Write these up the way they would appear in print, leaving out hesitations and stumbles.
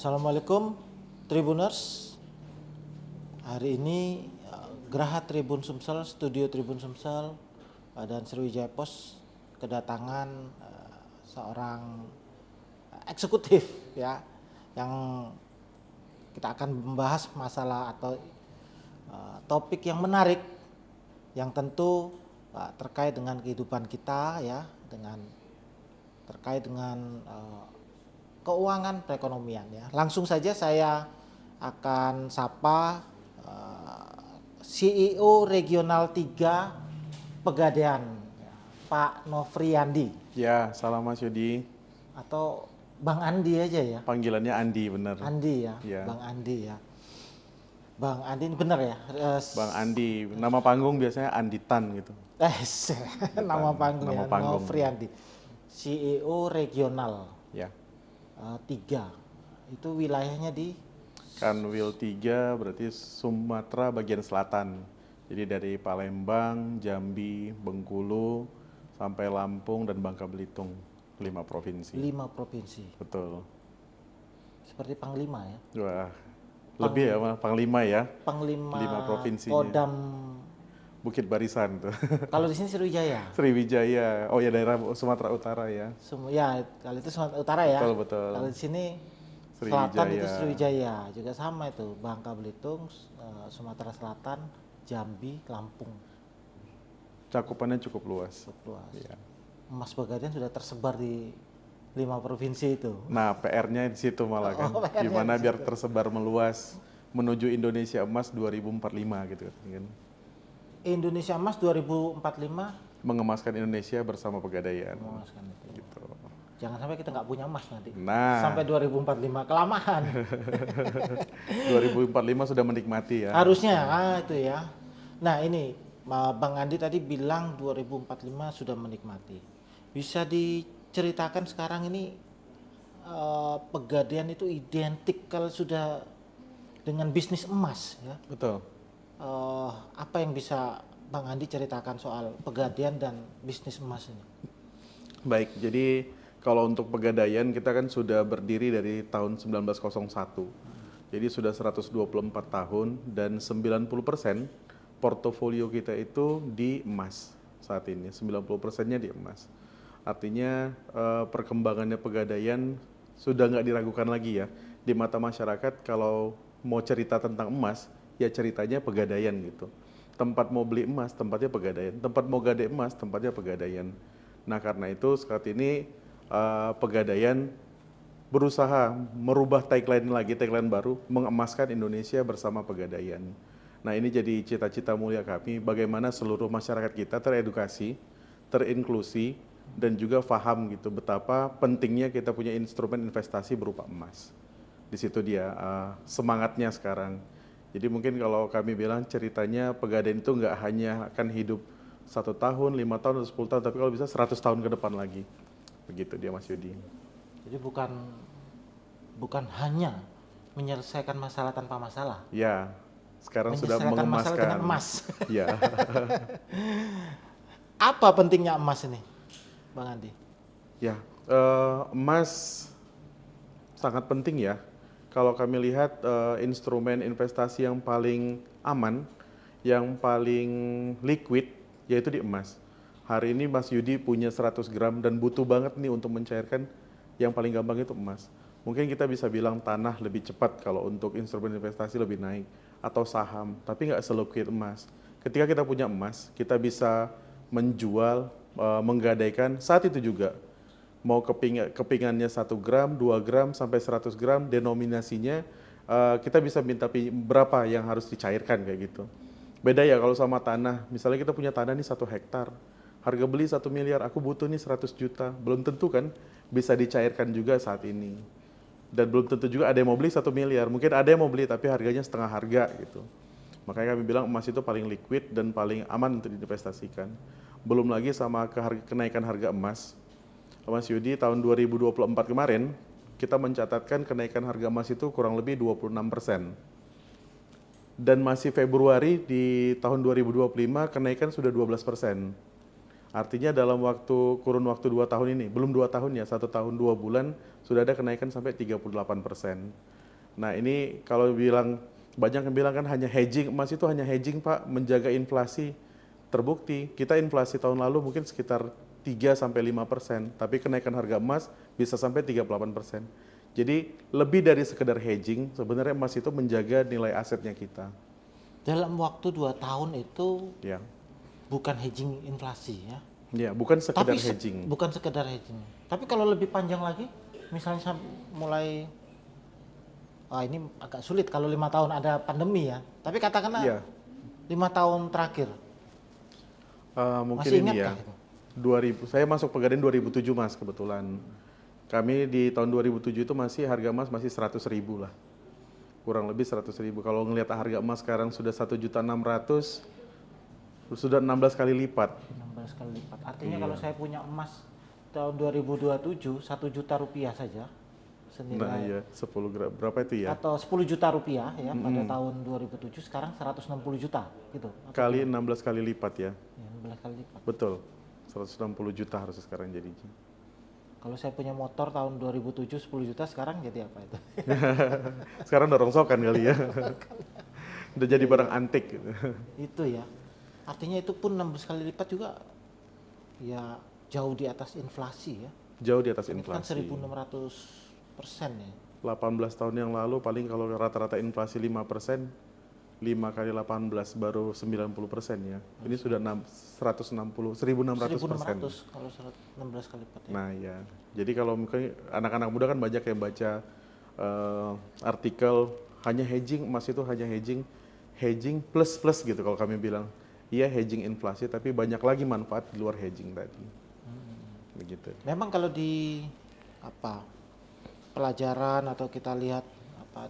Assalamualaikum Tribuners. Hari ini Geraha Tribun Sumsel, Studio Tribun Sumsel dan Sriwijaya Pos kedatangan seorang eksekutif ya, yang kita akan membahas masalah atau topik yang menarik yang tentu terkait dengan kehidupan kita ya, terkait dengan keuangan perekonomian ya. Langsung saja saya akan sapa CEO Regional 3 Pegadaian, Pak Nofriandi. Ya, salam Mas Yudi. Atau Bang Andi aja ya. Panggilannya Andi, bener. Andi ya, Ya. Bang Andi ya. Bang Andi ini bener ya? Bang Andi, nama panggung biasanya Anditan gitu. Nama panggung nama ya, panggung. Nofriandi. CEO Regional Ya. 3. Itu wilayahnya di Kanwil 3 berarti Sumatera bagian selatan. Jadi dari Palembang, Jambi, Bengkulu, sampai Lampung dan Bangka Belitung. 5 provinsi. 5 provinsi. Betul. Seperti Panglima ya. Wah, lebih ya, Panglima ya. Panglima 5 provinsinya. Kodam. Bukit Barisan tuh. Kalau di sini Sriwijaya. Sriwijaya. Oh ya, daerah Sumatera Utara ya. Ya, kalau itu Sumatera Utara ya. Betul, betul. Kalau di sini Sriwijaya. selatan itu Sriwijaya. Juga sama itu, Bangka Belitung, Sumatera Selatan, Jambi, Lampung. Cakupannya cukup luas. Cukup luas. Iya. Emas Pegadaian sudah tersebar di 5 provinsi itu. Nah, PR-nya di situ malah kan. PR-nya Gimana di biar situ. tersebar meluas menuju Indonesia Emas 2045 gitu kan. Indonesia Emas 2045 Mengemaskan Indonesia bersama Pegadaian. memuaskan itu. Gitu. Jangan sampai kita nggak punya emas nanti. Nah, Sampai 2045 kelamaan. 2045 sudah menikmati ya. Harusnya itu ya. Nah ini Bang Andi tadi bilang 2045 sudah menikmati. Bisa diceritakan sekarang ini Pegadaian itu identik kalau sudah dengan bisnis emas ya. Betul. Apa yang bisa Bang Andi ceritakan soal Pegadaian dan bisnis emas ini? Baik, jadi kalau untuk Pegadaian kita kan sudah berdiri dari tahun 1901. Jadi sudah 124 tahun dan 90% portofolio kita itu di emas saat ini. 90%-nya di emas. Artinya perkembangannya Pegadaian sudah nggak diragukan lagi ya. Di mata masyarakat kalau mau cerita tentang emas, ya ceritanya Pegadaian gitu. Tempat mau beli emas, tempatnya Pegadaian. Tempat mau gadai emas, tempatnya Pegadaian. Nah karena itu saat ini Pegadaian berusaha merubah tagline baru, mengemaskan Indonesia bersama Pegadaian. Nah ini jadi cita-cita mulia kami, bagaimana seluruh masyarakat kita teredukasi, terinklusi, dan juga paham gitu betapa pentingnya kita punya instrumen investasi berupa emas. Di situ dia semangatnya sekarang. Jadi mungkin kalau kami bilang ceritanya Pegadaian itu nggak hanya akan hidup 1 tahun, 5 tahun, atau 10 tahun, tapi kalau bisa 100 tahun ke depan lagi. Begitu dia Mas Yudi. Jadi bukan hanya menyelesaikan masalah tanpa masalah. Ya, sekarang sudah Menyelesaikan masalah mengemaskan. dengan emas. Ya. Apa pentingnya emas ini, Bang Andi? Ya, emas sangat penting ya. Kalau kami lihat instrumen investasi yang paling aman, yang paling liquid, yaitu di emas. Hari ini Mas Yudi punya 100 gram dan butuh banget nih untuk mencairkan, yang paling gampang itu emas. Mungkin kita bisa bilang tanah lebih cepat kalau untuk instrumen investasi lebih naik, atau saham, tapi nggak seliquid emas. Ketika kita punya emas, kita bisa menjual, menggadaikan saat itu juga. Mau kepingannya 1 gram, 2 gram, sampai 100 gram, denominasinya kita bisa minta berapa yang harus dicairkan kayak gitu. Beda ya kalau sama tanah, misalnya kita punya tanah nih 1 hektar, harga beli 1 miliar, aku butuh nih 100 juta, belum tentu kan bisa dicairkan juga saat ini. Dan belum tentu juga ada yang mau beli 1 miliar, mungkin ada yang mau beli tapi harganya setengah harga gitu. Makanya kami bilang emas itu paling liquid dan paling aman untuk diinvestasikan. Belum lagi sama kenaikan harga emas. Mas Yudi, tahun 2024 kemarin, kita mencatatkan kenaikan harga emas itu kurang lebih 26%. Dan masih Februari di tahun 2025, kenaikan sudah 12%. Artinya dalam kurun waktu 2 tahun ini, belum 2 tahun ya, 1 tahun 2 bulan sudah ada kenaikan sampai 38%. Nah ini kalau bilang, banyak yang bilang kan hanya hedging, emas itu hanya hedging Pak, menjaga inflasi. Terbukti, kita inflasi tahun lalu mungkin sekitar 3-5%, tapi kenaikan harga emas bisa sampai 38%. Jadi lebih dari sekedar hedging, sebenarnya emas itu menjaga nilai asetnya kita. Dalam waktu 2 tahun itu Ya, bukan hedging inflasi ya. ya bukan sekedar Tapi hedging. bukan sekedar hedging. Tapi kalau lebih panjang lagi, misalnya mulai, ini agak sulit kalau 5 tahun ada pandemi ya. Tapi katakanlah Iya, 5 tahun terakhir, mungkin masih ini ingatkah ya. itu? 2000, saya masuk Pegadaian 2007 Mas kebetulan. Kami di tahun 2007 itu masih harga emas masih 100.000 lah. Kurang lebih 100.000. Kalau ngelihat harga emas sekarang sudah 1.600.000, sudah 16 kali lipat. 16 kali lipat. Artinya Iya. kalau saya punya emas tahun 2027 1 juta rupiah saja Nah senilai, iya, 10 gram. Berapa itu ya? atau 10 juta rupiah ya pada tahun 2007, sekarang 160 juta gitu. Atau Kali 16 kali lipat ya. ya, 16 kali lipat. Betul. 160 juta harus sekarang jadinya. Kalau saya punya motor tahun 2007 10 juta, sekarang jadi apa itu? Sekarang udah rongsokan kali ya. Udah jadi barang antik gitu. Itu ya. Artinya itu pun 16 kali lipat juga ya, jauh di atas inflasi ya. Jauh di atas Itu kan inflasi. 1.600% ya. 18 tahun yang lalu paling kalau rata-rata inflasi 5%, 5 kali 18 baru 90% ya. Ini sudah 160, 1.600%. 1.600 kalau 16 kali lipat ya. Nah ya, jadi kalau mungkin anak-anak muda kan banyak yang baca artikel hanya hedging, emas itu hanya hedging, hedging plus plus gitu kalau kami bilang. Iya hedging inflasi, tapi banyak lagi manfaat di luar hedging tadi. Begitu. Memang kalau di pelajaran atau kita lihat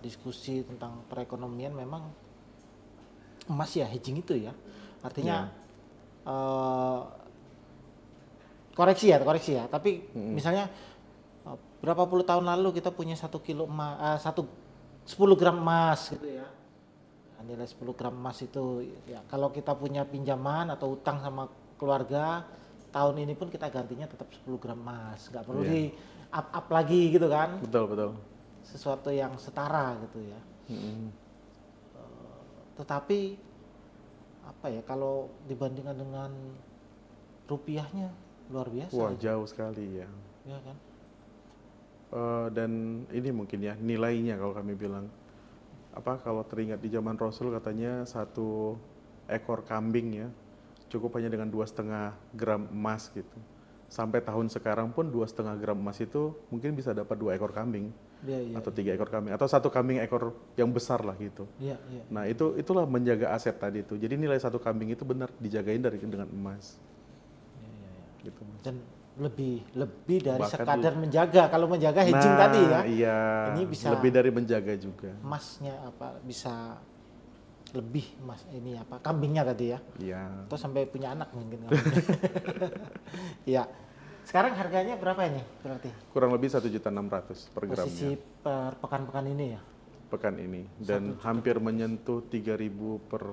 diskusi tentang perekonomian, memang emas ya hedging itu ya. Artinya koreksi ya. Tapi misalnya berapa puluh tahun lalu kita punya 1 kilo emas, 10 gram emas gitu ya. Nilai 10 gram emas itu ya, kalau kita punya pinjaman atau utang sama keluarga, tahun ini pun kita gantinya tetap 10 gram emas, nggak perlu di up lagi gitu kan. Betul, betul. Sesuatu yang setara gitu ya. Tetapi kalau dibandingkan dengan rupiahnya luar biasa. Wah jauh sekali ya. Ya kan. Dan ini mungkin ya nilainya kalau kami bilang, kalau teringat di zaman Rasul katanya 1 ekor kambing ya cukup hanya dengan 2,5 gram emas gitu. Sampai tahun sekarang pun 2,5 gram emas itu mungkin bisa dapat 2 ekor kambing atau 3 ekor kambing atau 1 kambing ekor yang besar lah gitu. Iya. Nah itulah menjaga aset tadi itu. Jadi nilai 1 kambing itu benar dijagain dengan emas. Gitu, Mas. Dan lebih dari Bahkan sekadar menjaga. Kalau menjaga hedging tadi ya. Iya. Ini bisa lebih dari menjaga juga. emasnya bisa lebih emas ini kambingnya tadi ya. Iya. Atau sampai punya anak mungkin. Iya. Sekarang harganya berapa ini berarti? Kurang lebih 1.600.000 per gramnya. Posisi per pekan-pekan ini ya. Pekan ini dan hampir menyentuh 3.000 per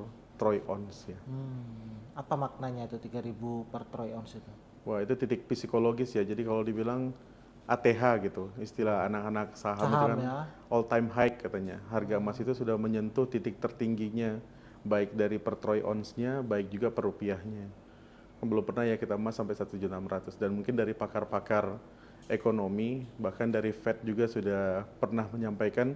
troy ounce ya. Apa maknanya itu 3.000 per troy ounce itu? Wah itu titik psikologis ya. Jadi kalau dibilang ATH gitu, istilah anak-anak saham itu kan ya. all time high katanya. Harga emas itu sudah menyentuh titik tertingginya, baik dari per troy ounce-nya, baik juga per rupiahnya. Belum pernah ya kita emas sampai 1.600.000 dan mungkin dari pakar-pakar ekonomi, bahkan dari Fed juga sudah pernah menyampaikan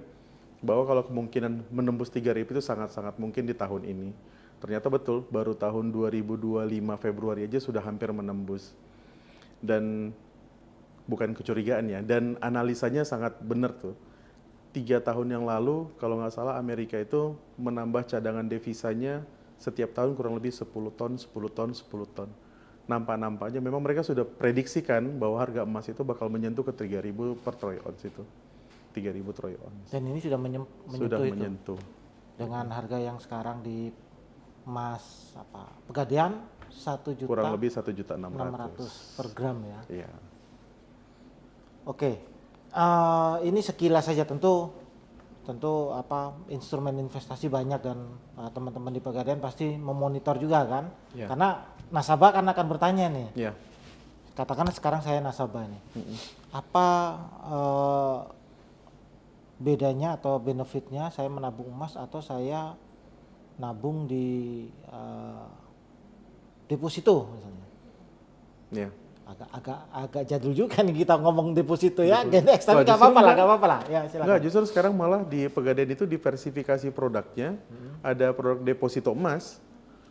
bahwa kalau kemungkinan menembus 3.000 itu sangat-sangat mungkin di tahun ini. Ternyata betul, baru tahun 2025 Februari aja sudah hampir menembus. Dan bukan kecurigaan ya, dan analisanya sangat benar tuh. 3 tahun yang lalu, kalau nggak salah Amerika itu menambah cadangan devisanya setiap tahun kurang lebih 10 ton, 10 ton, 10 ton. Nampak-nampaknya memang mereka sudah prediksikan bahwa harga emas itu bakal menyentuh ke 3.000 per troy ounce itu. 3.000 troy ounce. Dan ini sudah Sudah itu. menyentuh. Dengan harga yang sekarang di emas Pegadaian 1.600.000 Kurang lebih 1.600.000 per gram ya. Iya. Oke. Ini sekilas saja, tentu tentu instrumen investasi banyak dan teman-teman di Pegadaian pasti memonitor juga kan, Ya. karena nasabah kan akan bertanya nih, Ya. katakanlah sekarang saya nasabah nih, apa bedanya atau benefitnya saya menabung emas atau saya nabung di deposito misalnya. Ya. Agak jadul juga nih kita ngomong deposito ya, Genex, Wah, tapi nggak justru apa-apa lah, ya silakan. Enggak, justru sekarang malah di Pegadaian itu diversifikasi produknya, ada produk deposito emas.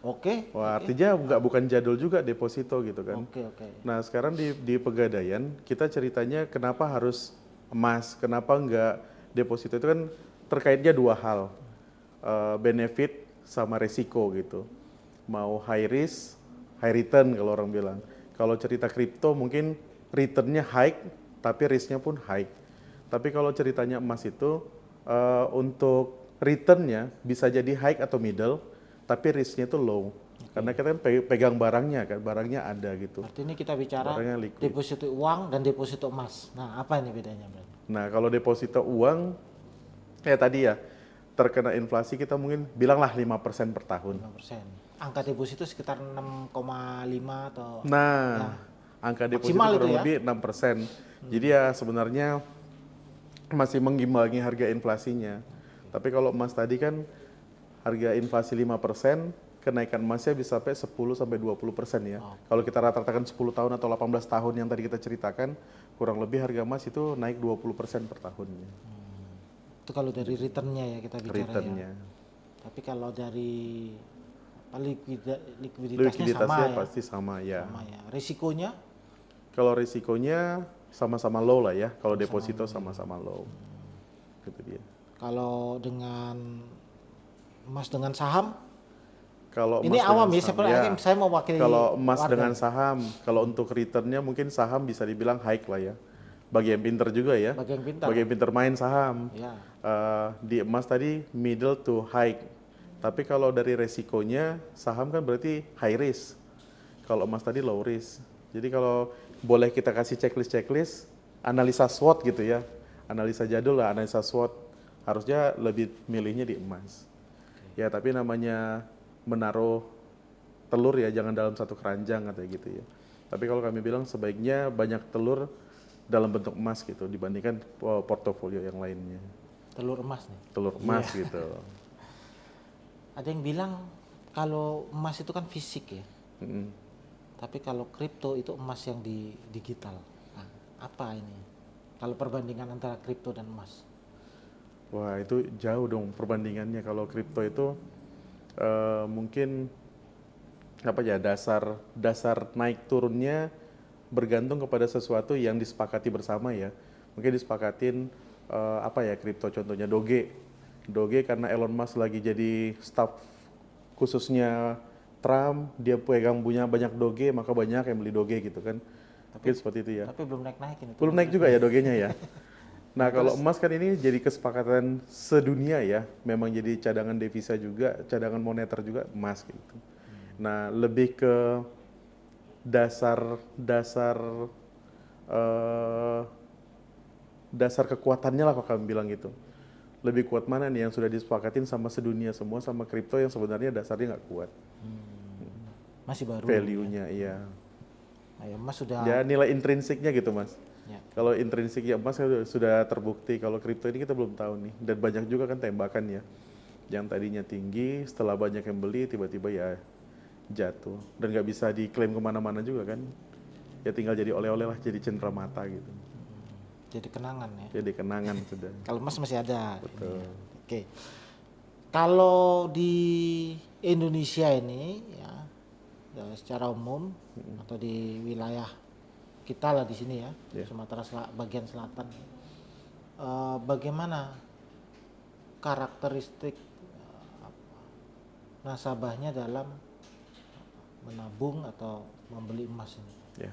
Oke. Wah, artinya bukan jadul juga deposito gitu kan. Oke. Nah, sekarang di Pegadaian kita ceritanya kenapa harus emas, kenapa enggak deposito, itu kan terkaitnya dua hal, benefit sama resiko gitu. Mau high risk, high return kalau orang bilang. Kalau cerita kripto mungkin returnnya high, tapi risknya pun high. Tapi kalau ceritanya emas itu untuk returnnya bisa jadi high atau middle, tapi risknya itu low. Karena kita kan pegang barangnya kan, barangnya ada gitu. Berarti ini kita bicara Barangnya liquid. deposito uang dan deposito emas. Nah, apa ini bedanya berarti? Nah, kalau deposito uang, ya tadi ya, terkena inflasi kita mungkin bilanglah 5% per tahun. 5%. Angka deposito sekitar 6,5 atau Nah, angka deposito maksimal kurang itu ya? lebih 6%. Jadi ya sebenarnya masih mengimbangi harga inflasinya. Tapi kalau emas tadi kan harga inflasi 5%, kenaikan emasnya bisa sampai 10-20% ya. Kalau kita rata-ratakan 10 tahun atau 18 tahun yang tadi kita ceritakan, kurang lebih harga emas itu naik 20% per tahunnya. itu kalau dari returnnya ya kita bicara Returnnya. ya. Tapi kalau dari likuiditasnya Likuiditasnya sama ya. pasti sama ya. Sama ya. Risikonya Kalau risikonya sama-sama low lah ya. Kalau deposito sama-sama low. Gitu dia. kalau dengan emas dengan saham, Kalau ini emas awam dengan ya, saham, seperti saya mau wakili kalau emas warga. dengan saham, kalau untuk returnnya mungkin saham bisa dibilang high lah ya. Bagi yang pinter juga ya. Bagi yang pintar. Bagi yang pinter main saham. Ya. Di emas tadi middle to high. Tapi kalau dari resikonya saham kan berarti high risk. Kalau emas tadi low risk. Jadi kalau boleh kita kasih checklist, analisa SWOT gitu ya. Analisa jadul lah, analisa SWOT. Harusnya lebih milihnya di emas. Ya tapi namanya menaruh telur ya jangan dalam satu keranjang atau gitu ya. Tapi kalau kami bilang sebaiknya banyak telur dalam bentuk emas gitu dibandingkan portofolio yang lainnya. Telur emas nih. Telur emas gitu. Ada yang bilang kalau emas itu kan fisik ya. Mm-mm. Tapi kalau kripto itu emas yang di digital. Nah, apa ini? Kalau perbandingan antara kripto dan emas. Wah itu jauh dong perbandingannya. Kalau kripto itu mungkin apa ya dasar naik turunnya bergantung kepada sesuatu yang disepakati bersama ya. Mungkin disepakatin apa ya kripto contohnya Doge karena Elon Musk lagi jadi staff khususnya Trump, dia pegang punya banyak Doge maka banyak yang beli Doge gitu kan. Mungkin seperti itu ya. Tapi belum naik-naikin itu. Belum naik juga ya Dogenya ya. Nah kalau emas kan ini jadi kesepakatan sedunia ya, memang jadi cadangan devisa juga, cadangan moneter juga emas gitu. Nah lebih ke dasar kekuatannya lah kalau kami bilang gitu. Lebih kuat mana nih yang sudah disepakatin sama sedunia semua sama kripto yang sebenarnya dasarnya nggak kuat. Masih baru. Value-nya iya. Nah, ya, emas sudah. Ya nilai intrinsiknya gitu mas. Ya. Kalau intrinsiknya emas sudah terbukti, kalau kripto ini kita belum tahu nih. Dan banyak juga kan tembakan ya. Yang tadinya tinggi, setelah banyak yang beli, tiba-tiba ya jatuh. Dan nggak bisa diklaim kemana-mana juga kan. Ya tinggal jadi oleh-oleh lah, jadi cendera mata gitu. Jadi kenangan ya. Jadi kenangan sudah. Kalau emas masih ada. Betul. Ini. Oke. Kalau di Indonesia ini ya secara umum atau di wilayah kita lah di sini ya, Sumatera bagian selatan, bagaimana karakteristik nasabahnya dalam menabung atau membeli emas ini? Ya.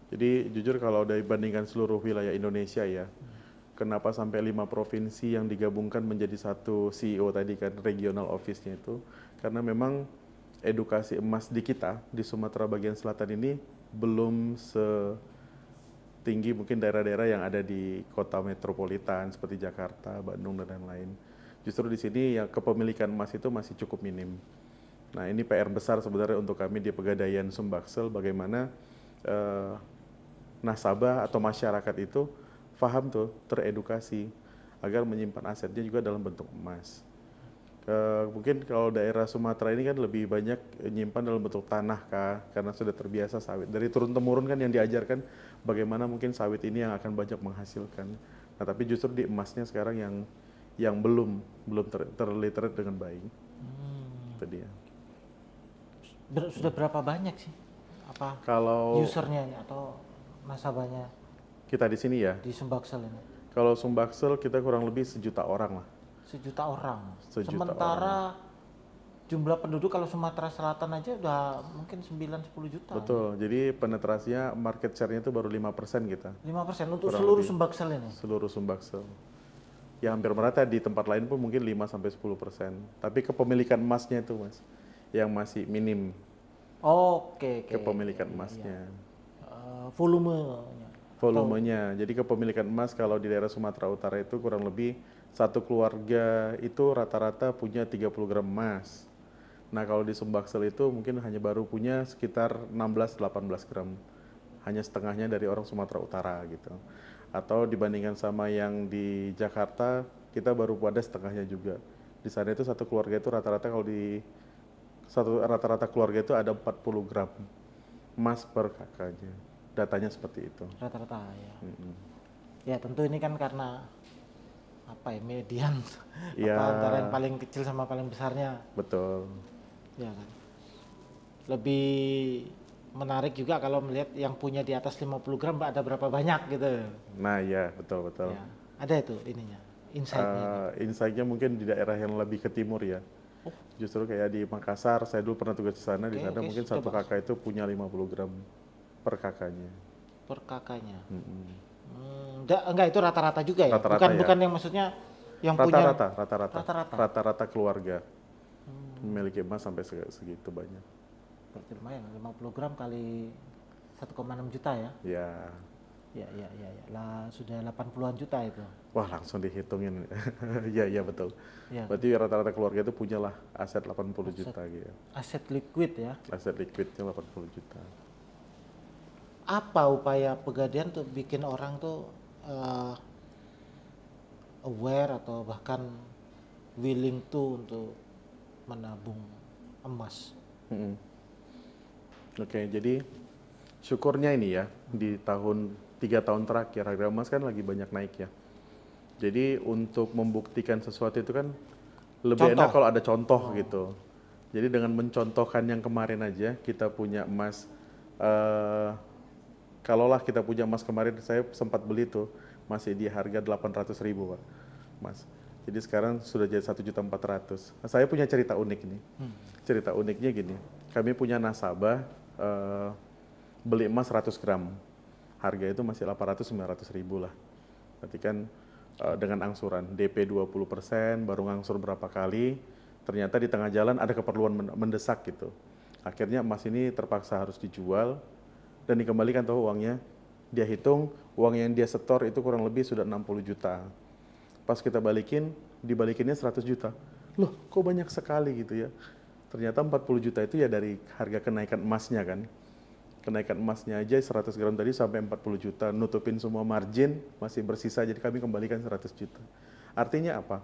Jadi jujur kalau dibandingkan seluruh wilayah Indonesia ya, kenapa sampai 5 provinsi yang digabungkan menjadi satu CEO tadi kan, regional office-nya itu, karena memang edukasi emas di kita, di Sumatera bagian selatan ini belum tinggi mungkin daerah-daerah yang ada di kota metropolitan seperti Jakarta, Bandung dan lain-lain. Justru di sini yang kepemilikan emas itu masih cukup minim. Nah ini PR besar sebenarnya untuk kami di Pegadaian Sumbaksel, bagaimana nasabah atau masyarakat itu paham tuh, teredukasi agar menyimpan asetnya juga dalam bentuk emas. Mungkin kalau daerah Sumatera ini kan lebih banyak nyimpan dalam bentuk tanah kah, karena sudah terbiasa sawit. Dari turun temurun kan yang diajarkan bagaimana mungkin sawit ini yang akan banyak menghasilkan. Nah tapi justru di emasnya sekarang yang belum terliterate dengan baik. Itu dia. Sudah berapa banyak sih apa Kalau usernya ini atau nasabahnya kita di sini ya, di Sumbaksel ini? kalau Sumbaksel kita kurang lebih 1.000.000 orang lah. 1 juta orang. 1 juta Sementara jumlah penduduk kalau Sumatera Selatan aja udah mungkin 9-10 juta. Betul, jadi penetrasinya market share-nya itu baru 5% kita. 5% untuk Kurang seluruh lebih. Sumbaksel ini. Seluruh Sumbaksel. Ya hampir merata, di tempat lain pun mungkin 5-10%. Tapi kepemilikan emasnya itu Mas, yang masih minim Oke. kepemilikan emasnya. Volumenya. Volumenya, jadi kepemilikan emas kalau di daerah Sumatera Utara itu kurang lebih satu keluarga itu rata-rata punya 30 gram emas. Nah kalau di Sumbaksel itu mungkin hanya baru punya sekitar 16-18 gram. Hanya setengahnya dari orang Sumatera Utara gitu. Atau dibandingkan sama yang di Jakarta, kita baru pada setengahnya juga. Di sana itu satu keluarga itu rata-rata kalau di rata-rata keluarga itu ada 40 gram emas per kakaknya. Datanya seperti itu. Rata-rata ya. Ya tentu ini kan karena apa ya, median Ya. apa antara yang paling kecil sama paling besarnya, Betul. ya kan. Lebih menarik juga kalau melihat yang punya di atas 50 gram ada berapa banyak gitu. Nah ya, betul-betul. Ya, ada itu ininya, insight-nya. Insight-nya mungkin di daerah yang lebih ke timur ya. Justru kayak di Makassar, saya dulu pernah tugas di sana, di sana mungkin satu coba. kakak itu punya 50 gram per kakaknya. Per kakaknya. Enggak itu rata-rata juga ya? Rata-rata bukan ya. bukan yang maksudnya yang punya Rata-rata keluarga memiliki emas sampai segitu banyak. berarti lumayan 50 gram kali 1,6 juta ya? Ya. Ya. Lah sudah 80-an juta itu. Wah langsung dihitungin. Iya betul. Ya. Berarti rata-rata keluarga itu punyalah aset 80 juta gitu. Aset liquid ya. Aset liquidnya 80 juta. Apa upaya Pegadaian tuh bikin orang tuh aware atau bahkan willing to untuk menabung emas? Oke, jadi syukurnya ini ya di 3 tahun terakhir harga emas kan lagi banyak naik ya. Jadi untuk membuktikan sesuatu itu kan lebih enak kalau ada contoh gitu. Jadi dengan mencontohkan yang kemarin aja kita punya emas, kalaulah kita punya emas kemarin, saya sempat beli tuh masih di harga 800.000 Pak, Mas. Jadi sekarang sudah jadi 1.400.000. Nah, saya punya cerita unik nih. Cerita uniknya gini, kami punya nasabah beli emas 100 gram. Harga itu masih 800-900 ribu lah. Berarti kan dengan angsuran DP 20%, baru ngangsur berapa kali, ternyata di tengah jalan ada keperluan mendesak gitu. Akhirnya emas ini terpaksa harus dijual dan dikembalikan tuh uangnya. Dia hitung uang yang dia setor itu kurang lebih sudah 60 juta. Pas kita dibalikinnya 100 juta. Loh kok banyak sekali gitu ya. Ternyata 40 juta itu ya dari harga kenaikan emasnya kan. Kenaikan emasnya aja 100 gram tadi sampai 40 juta, nutupin semua margin, masih bersisa, jadi kami kembalikan 100 juta. Artinya apa?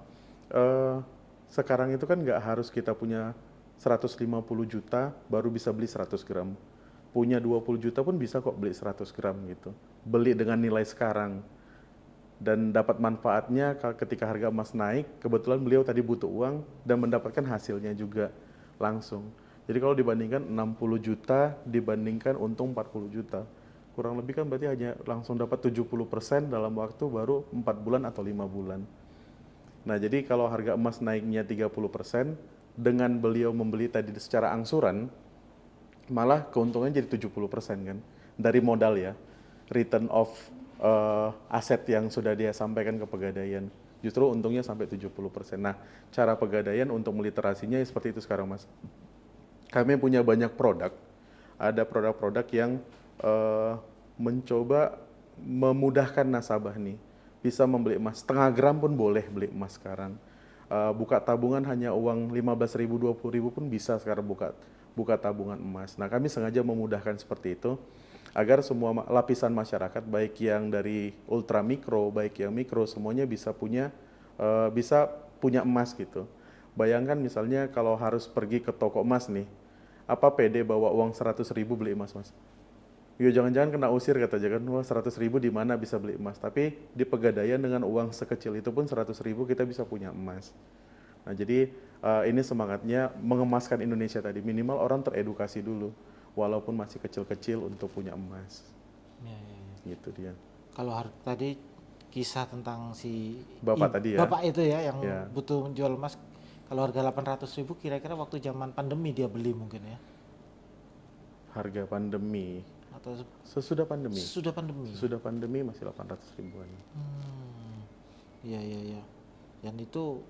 Sekarang itu kan nggak harus kita punya 150 juta baru bisa beli 100 gram. Punya 20 juta pun bisa kok beli 100 gram gitu. Beli dengan nilai sekarang. Dan dapat manfaatnya ketika harga emas naik, kebetulan beliau tadi butuh uang dan mendapatkan hasilnya juga langsung. Jadi kalau dibandingkan 60 juta dibandingkan untung 40 juta, kurang lebih kan berarti hanya langsung dapat 70% dalam waktu baru 4 bulan atau 5 bulan. Nah jadi kalau harga emas naiknya 30%, dengan beliau membeli tadi secara angsuran, malah keuntungannya jadi 70% kan, dari modal ya, return of aset yang sudah dia sampaikan ke Pegadaian. Justru untungnya sampai 70%. Nah cara Pegadaian untuk meliterasinya seperti itu sekarang Mas. Kami punya banyak produk, ada produk-produk yang mencoba memudahkan nasabah nih bisa membeli emas. Setengah gram pun boleh beli emas sekarang. Buka tabungan hanya uang 15.000, 20.000 pun bisa sekarang buka tabungan emas. Nah, kami sengaja memudahkan seperti itu agar semua lapisan masyarakat, baik yang dari ultra mikro, baik yang mikro, semuanya bisa punya emas gitu. Bayangkan misalnya kalau harus pergi ke toko emas nih, apa pede bawa uang 100.000 beli emas, Mas? Ya jangan-jangan kena usir katanya kan, wah 100.000 di mana bisa beli emas. Tapi di Pegadaian dengan uang sekecil itu pun 100.000 kita bisa punya emas. Nah jadi ini semangatnya mengemaskan Indonesia tadi, minimal orang teredukasi dulu, walaupun masih kecil-kecil untuk punya emas. Ya, ya, ya. Gitu dia. Kalau tadi kisah tentang si Bapak tadi ya? bapak itu ya yang Ya. butuh menjual emas, kalau harga 800.000 kira-kira waktu zaman pandemi dia beli mungkin ya, Harga pandemi, atau sesudah pandemi? sudah pandemi. Sesudah pandemi masih 800 ribuan. Iya iya iya. Dan itu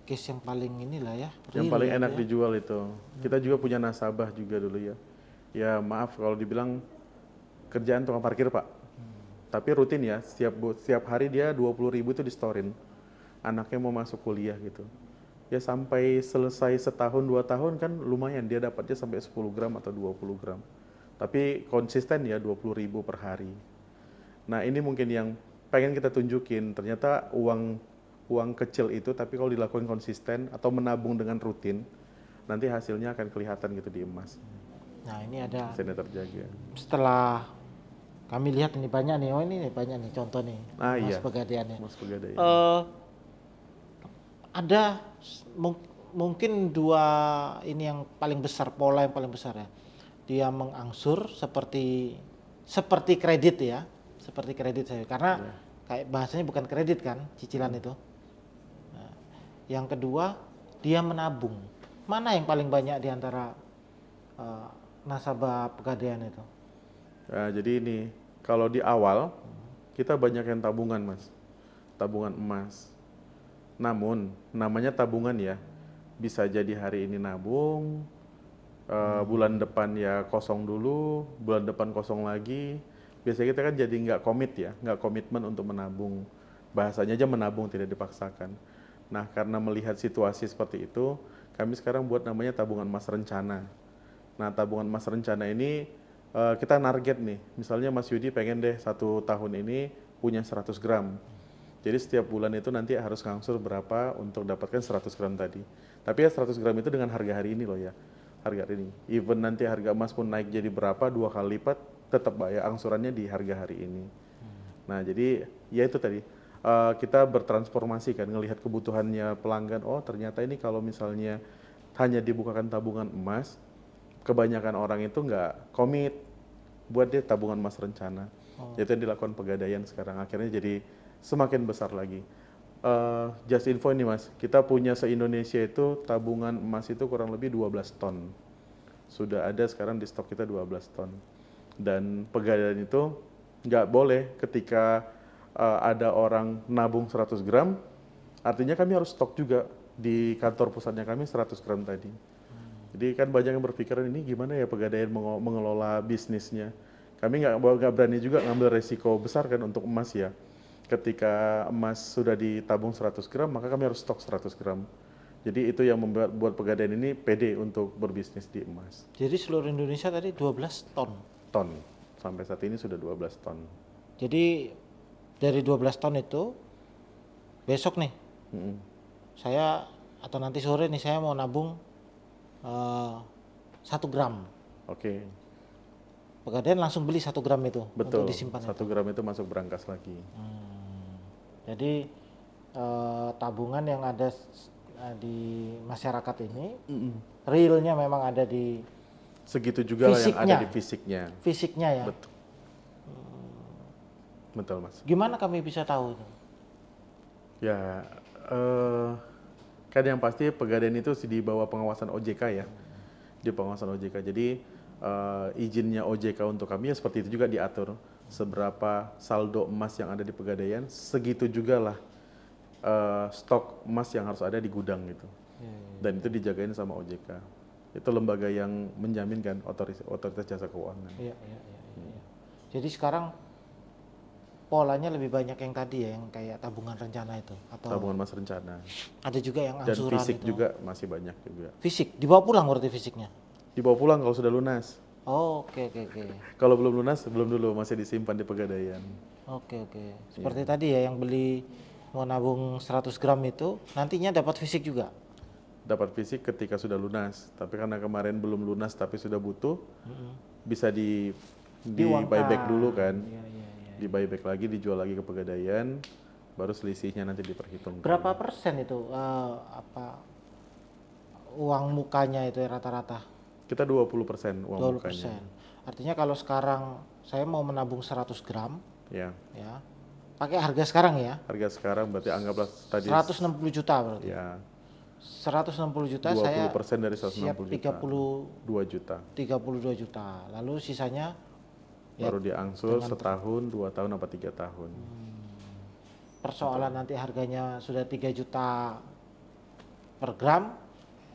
case yang paling inilah ya. Yang real paling ya, enak ya. dijual itu. Kita juga punya nasabah juga dulu ya. Ya maaf kalau dibilang kerjaan tukang parkir Pak. Tapi rutin ya, setiap hari dia 20.000 itu di-storein. Anaknya mau masuk kuliah gitu. Ya sampai selesai setahun 2 tahun kan lumayan, dia dapatnya sampai 10 gram atau 20 gram. Tapi konsisten ya 20.000 per hari. Nah ini mungkin yang pengen kita tunjukin, ternyata uang kecil itu tapi kalau dilakukan konsisten atau menabung dengan rutin, nanti hasilnya akan kelihatan gitu di emas. Nah ini ada, Hasilnya terjaga. setelah kami lihat ini banyak nih, oh ini nih banyak nih contoh nih Mas Iya, Pegadaian ya. Mas Pegadaian. Ada mungkin dua ini yang paling besar, pola yang paling besar ya. Dia mengangsur seperti kredit ya, seperti kredit saya. Karena kayak bahasanya bukan kredit kan, cicilan itu. Nah, yang kedua dia menabung. Mana yang paling banyak di antara nasabah Pegadaian itu? Nah, jadi ini kalau di awal kita banyak yang tabungan Mas, tabungan emas. Namun namanya tabungan ya, bisa jadi hari ini nabung, bulan depan ya kosong dulu, bulan depan kosong lagi. Biasanya kita kan jadi nggak komit ya, nggak komitmen untuk menabung. Bahasanya aja menabung, tidak dipaksakan. Nah karena melihat situasi seperti itu, kami sekarang buat namanya tabungan emas rencana. Nah tabungan emas rencana ini kita target nih, misalnya Mas Yudi pengen deh 1 tahun ini punya 100 gram. Jadi setiap bulan itu nanti harus ngangsur berapa untuk dapatkan 100 gram tadi. Tapi ya 100 gram itu dengan harga hari ini loh ya. Harga hari ini. Even nanti harga emas pun naik jadi berapa, 2 kali lipat, tetap bayar angsurannya di harga hari ini. Nah jadi ya itu tadi. Kita bertransformasi kan, ngelihat kebutuhannya pelanggan. Oh ternyata ini kalau misalnya hanya dibukakan tabungan emas, kebanyakan orang itu nggak komit buat dia tabungan emas rencana. Itu yang dilakukan Pegadaian sekarang. Akhirnya jadi semakin besar lagi. Just info ini Mas, kita punya se-Indonesia itu tabungan emas itu kurang lebih 12 ton. Sudah ada sekarang di stok kita 12 ton. Dan Pegadaian itu nggak boleh ketika ada orang nabung 100 gram, artinya kami harus stok juga di kantor pusatnya kami 100 gram tadi. Jadi kan banyak yang berpikiran ini gimana ya Pegadaian mengelola bisnisnya. Kami nggak berani juga ngambil resiko besar kan untuk emas ya. Ketika emas sudah ditabung 100 gram, maka kami harus stok 100 gram. Jadi itu yang buat Pegadaian ini pede untuk berbisnis di emas. Jadi seluruh Indonesia tadi 12 ton. Ton. Sampai saat ini sudah 12 ton. Jadi dari 12 ton itu besok nih saya atau nanti sore nih saya mau nabung 1 gram. Oke. Pegadaian langsung beli 1 gram itu Betul. untuk disimpan. 1 gram itu masuk berangkas lagi. Jadi tabungan yang ada di masyarakat ini realnya memang ada di Segitu juga lah yang fisiknya. ada di fisiknya. ya. Betul. Betul Mas. Gimana kami bisa tahu itu? Ya, kan yang pasti Pegadaian itu di bawah pengawasan OJK ya, di pengawasan OJK. Jadi izinnya OJK untuk kami ya seperti itu juga diatur. Seberapa saldo emas yang ada di Pegadaian, segitu juga lah stok emas yang harus ada di gudang gitu. Dan itu dijagain sama OJK. Itu lembaga yang menjamin kan otoritas jasa keuangan. Iya. Jadi sekarang polanya lebih banyak yang tadi ya, yang kayak tabungan rencana itu, atau tabungan emas rencana. ada juga yang Dan angsuran fisik itu. juga masih banyak juga. Fisik, dibawa pulang berarti fisiknya. Dibawa pulang kalau sudah lunas. Oh, oke oke oke. Kalau belum lunas, belum dulu, masih disimpan di Pegadaian. Oke oke. Seperti tadi ya yang beli mau nabung 100 gram itu nantinya dapat fisik juga. Dapat fisik ketika sudah lunas, tapi karena kemarin belum lunas tapi sudah butuh, bisa di Diuangkan. buyback dulu kan. Iya iya iya. Di buyback lagi, dijual lagi ke Pegadaian, baru selisihnya nanti diperhitungkan. Berapa persen itu uang mukanya itu ya rata-rata? Kita 20% uang 20%. mukanya. Artinya kalau sekarang saya mau menabung 100 gram Ya, ya. Pakai harga sekarang ya. harga sekarang berarti anggaplah tadi 160 juta berarti. ya 160 juta 20% saya dari siap 160 juta. 32 2 juta. juta. Lalu sisanya ya, Baru diangsur setahun, 2 tahun, apa 3 tahun. persoalan nanti harganya sudah 3 juta per gram,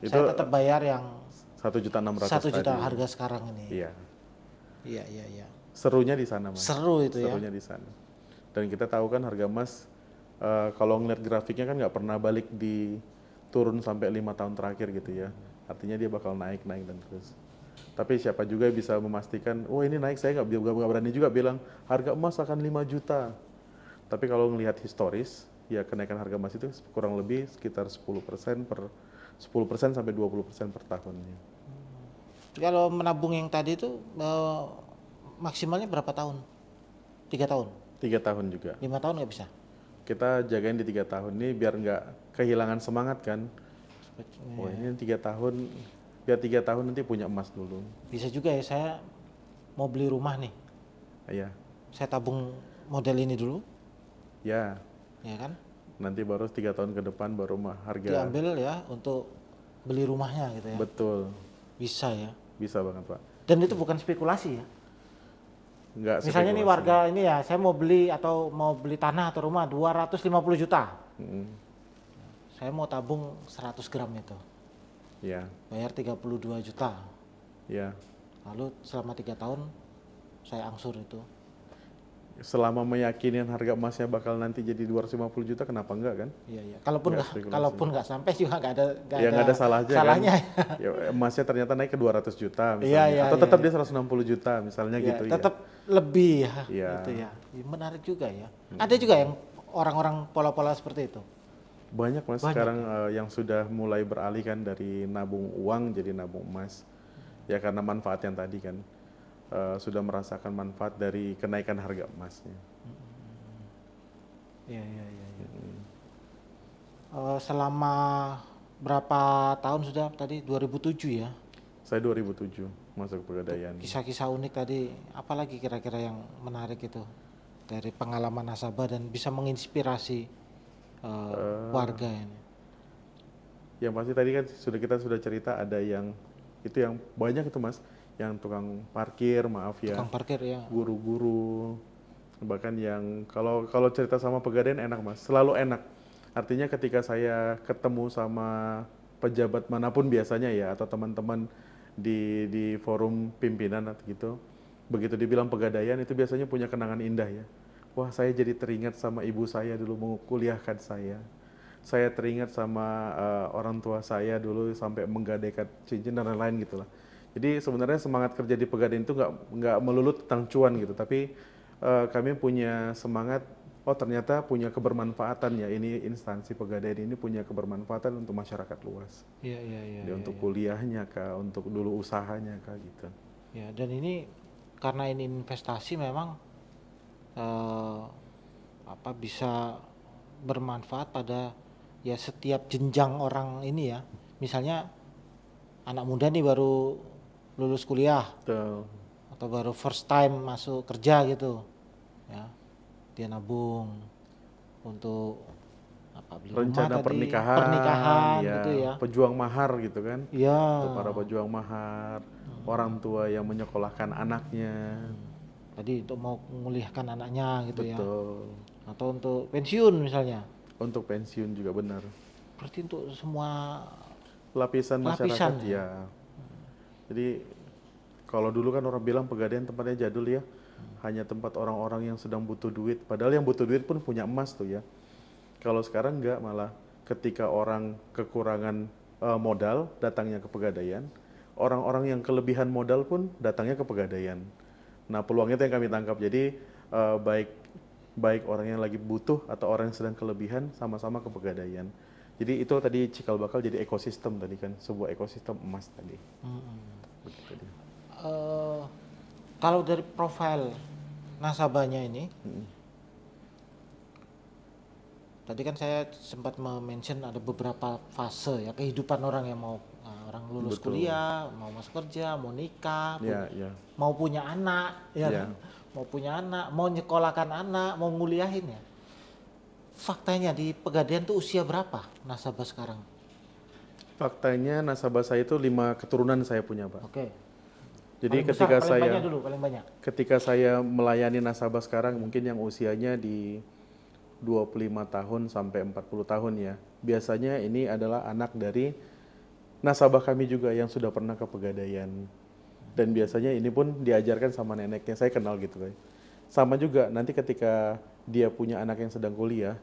Itu saya tetap bayar yang 1.600.000 1 juta tadi. harga sekarang ini. Iya. Iya iya iya. Serunya di sana, Mas. Seru itu ya. Serunya di sana. Dan kita tahu kan harga emas kalau ngeliat grafiknya kan nggak pernah balik di turun sampai 5 tahun terakhir gitu ya. Artinya dia bakal naik dan terus. Tapi siapa juga bisa memastikan, oh ini naik, saya nggak berani juga bilang harga emas akan 5 juta. Tapi kalau ngelihat historis, ya kenaikan harga emas itu kurang lebih sekitar 10% sampai 20% per tahunnya. Kalau menabung yang tadi itu maksimalnya berapa tahun? 3 tahun? 3 tahun juga. 5 tahun nggak bisa? Kita jagain di 3 tahun ini biar nggak kehilangan semangat kan. Oh ini 3 tahun, biar 3 tahun nanti punya emas dulu. Bisa juga ya, saya mau beli rumah nih, Iya, saya tabung model ini dulu, ya. ya kan? Nanti baru 3 tahun ke depan baru harga. Diambil ya untuk beli rumahnya gitu ya. Betul, Bisa ya. bisa banget Pak. Dan itu bukan spekulasi ya. Nggak Misalnya nih spekulasi. warga ini ya, saya mau beli tanah atau rumah 250 juta. Mm, Saya mau tabung 100 gram itu. ya, Bayar 32 juta. ya. Lalu selama 3 tahun saya angsur itu. Selama meyakini harga emasnya bakal nanti jadi 250 juta, kenapa enggak kan? Iya iya. Nggak spekulasi. Kalaupun nggak sampai juga Ya nggak ada salahnya salahnya. kan. Ya, emasnya ternyata naik ke 200 juta Iya, misalnya. iya, Atau iya, tetap iya. dia 160 juta misalnya Ya, gitu tetap lebih ya. Iya. Gitu ya. Menarik juga ya. Ada juga yang orang-orang pola-pola seperti itu. Banyak Mas Banyak, sekarang yang sudah mulai beralih kan dari nabung uang jadi nabung emas. Ya karena manfaat yang tadi kan. Sudah merasakan manfaat dari kenaikan harga emasnya. Iya iya iya. Selama berapa tahun sudah tadi 2007 ya? Saya 2007 masuk Pegadaian. Kisah-kisah unik tadi, apalagi kira-kira yang menarik itu dari pengalaman nasabah dan bisa menginspirasi warga ini. Yang pasti tadi kan kita sudah cerita ada yang itu yang banyak itu Mas, yang tukang parkir, maaf ya, Tukang parkir ya. guru-guru, bahkan yang kalau cerita sama Pegadaian enak Mas, selalu enak. Artinya ketika saya ketemu sama pejabat manapun biasanya ya atau teman-teman di forum pimpinan atau gitu, begitu dibilang Pegadaian itu biasanya punya kenangan indah ya. Wah saya jadi teringat sama ibu saya dulu menguliahkan saya. Saya teringat sama orang tua saya dulu sampai menggadaikan cincin dan lain-lain gitulah. Jadi sebenarnya semangat kerja di Pegadaian itu nggak melulu tentang cuan gitu, tapi kami punya semangat, oh ternyata punya kebermanfaatan ya, ini instansi Pegadaian ini punya kebermanfaatan untuk masyarakat luas. Iya iya iya. Ya, untuk kuliahnya kah, untuk dulu usahanya kah gitu. Ya, dan ini karena ini investasi memang bisa bermanfaat pada ya setiap jenjang orang ini ya. Misalnya anak muda nih baru lulus kuliah Betul. atau baru first time masuk kerja gitu. Ya. Dia nabung untuk beli Rencana rumah tadi, pernikahan ya, gitu ya. pejuang mahar gitu kan. Iya. Untuk para pejuang mahar, orang tua yang menyekolahkan anaknya. Tadi untuk mau menguliahkan anaknya gitu ya. Betul. Atau untuk pensiun misalnya. Untuk pensiun juga benar. Berarti untuk semua Lapisan masyarakat ya? ya. Jadi kalau dulu kan orang bilang Pegadaian tempatnya jadul ya. hanya tempat orang-orang yang sedang butuh duit. Padahal yang butuh duit pun punya emas tuh ya. Kalau sekarang enggak, malah ketika orang kekurangan modal datangnya ke Pegadaian, orang-orang yang kelebihan modal pun datangnya ke Pegadaian. Nah, peluangnya itu yang kami tangkap. Jadi baik baik orang yang lagi butuh atau orang yang sedang kelebihan sama-sama ke Pegadaian. Jadi itu tadi cikal bakal jadi ekosistem tadi kan, sebuah ekosistem emas tadi. Begitu dia. Eh, Kalau dari profil nasabahnya ini, tadi kan saya sempat mention ada beberapa fase ya kehidupan orang yang mau orang lulus Betul. kuliah, mau masuk kerja, mau nikah, Ya, ya. mau punya anak, ya Ya. kan? Mau punya anak, mau nyekolahkan anak, mau nguliahin ya. Faktanya di Pegadaian tuh usia berapa nasabah sekarang? Faktanya nasabah saya itu 5 keturunan saya punya, Pak. Oke. Jadi Paling besar, ketika paling banyak saya dulu, paling banyak. melayani nasabah sekarang mungkin yang usianya di 25 tahun sampai 40 tahun ya. Biasanya ini adalah anak dari nasabah kami juga yang sudah pernah ke Pegadaian. Dan biasanya ini pun diajarkan sama neneknya, saya kenal gitu kan. Sama juga nanti ketika dia punya anak yang sedang kuliah,